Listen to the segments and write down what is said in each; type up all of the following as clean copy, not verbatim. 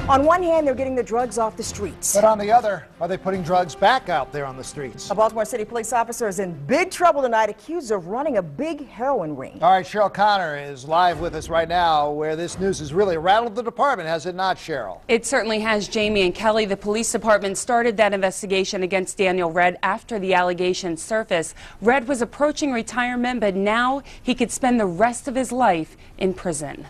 On one hand, they're getting the drugs off the streets. But on the other, are they putting drugs back out there on the streets? A Baltimore City police officer is in big trouble tonight, accused of running a big heroin ring. All right, Cheryl Connor is live with us right now, where this news has really rattled the department, has it not, Cheryl? It certainly has, Jamie and Kelly. The police department started that investigation against Daniel Redd after the allegations surfaced. Redd was approaching retirement, but now he could spend the rest of his life in prison.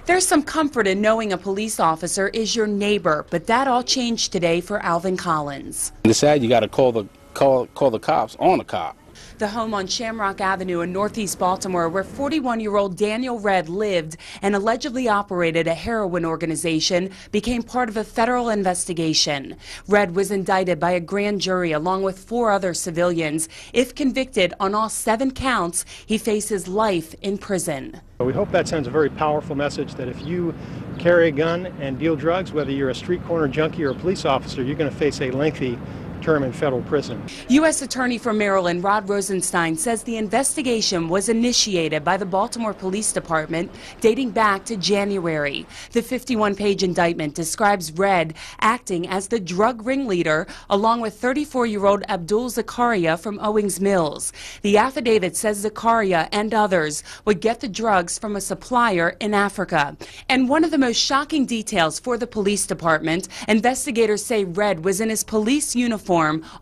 There's some comfort in knowing a police officer is your neighbor, but that all changed today for Alvin Collins. It's sad you got to call the cops on a cop. The home on Shamrock Avenue in northeast Baltimore, where 41-year-old Daniel Redd lived and allegedly operated a heroin organization, became part of a federal investigation. Redd was indicted by a grand jury along with 4 other civilians. If convicted on all 7 counts, he faces life in prison. We hope that sends a very powerful message that if you carry a gun and deal drugs, whether you're a street corner junkie or a police officer, you're going to face a lengthy term in federal prison. U.S. Attorney for Maryland Rod Rosenstein says the investigation was initiated by the Baltimore Police Department dating back to January. The 51-page indictment describes Redd acting as the drug ringleader along with 34-year-old Abdul Zakaria from Owings Mills. The affidavit says Zakaria and others would get the drugs from a supplier in Africa. And one of the most shocking details for the police department, investigators say Redd was in his police uniform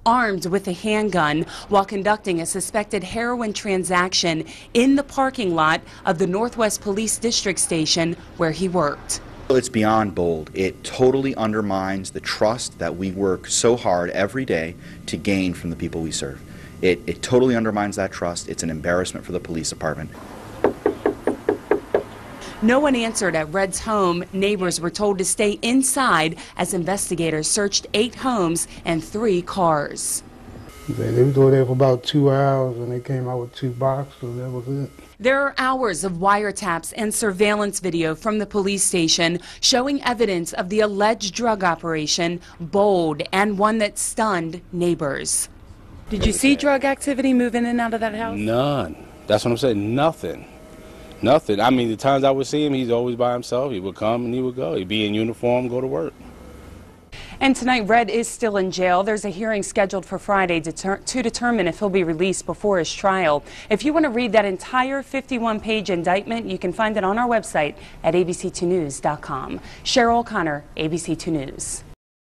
armed with a handgun while conducting a suspected heroin transaction in the parking lot of the Northwest Police District Station where he worked. It's beyond bold. It totally undermines the trust that we work so hard every day to gain from the people we serve. It totally undermines that trust. It's an embarrassment for the police department. No one answered at Redd's home. Neighbors were told to stay inside as investigators searched 8 homes and 3 cars. They were there for about 2 hours and they came out with 2 boxes. That was it. There are hours of wiretaps and surveillance video from the police station showing evidence of the alleged drug operation, bold and one that stunned neighbors. Did you see drug activity move in and out of that house? None. That's what I'm saying. Nothing. Nothing. I mean, the times I would see him, he's always by himself. He would come and he would go. He'd be in uniform, go to work. And tonight, Redd is still in jail. There's a hearing scheduled for Friday to determine if he'll be released before his trial. If you want to read that entire 51-page indictment, you can find it on our website at abc2news.com. Cheryl O'Connor, ABC2 News.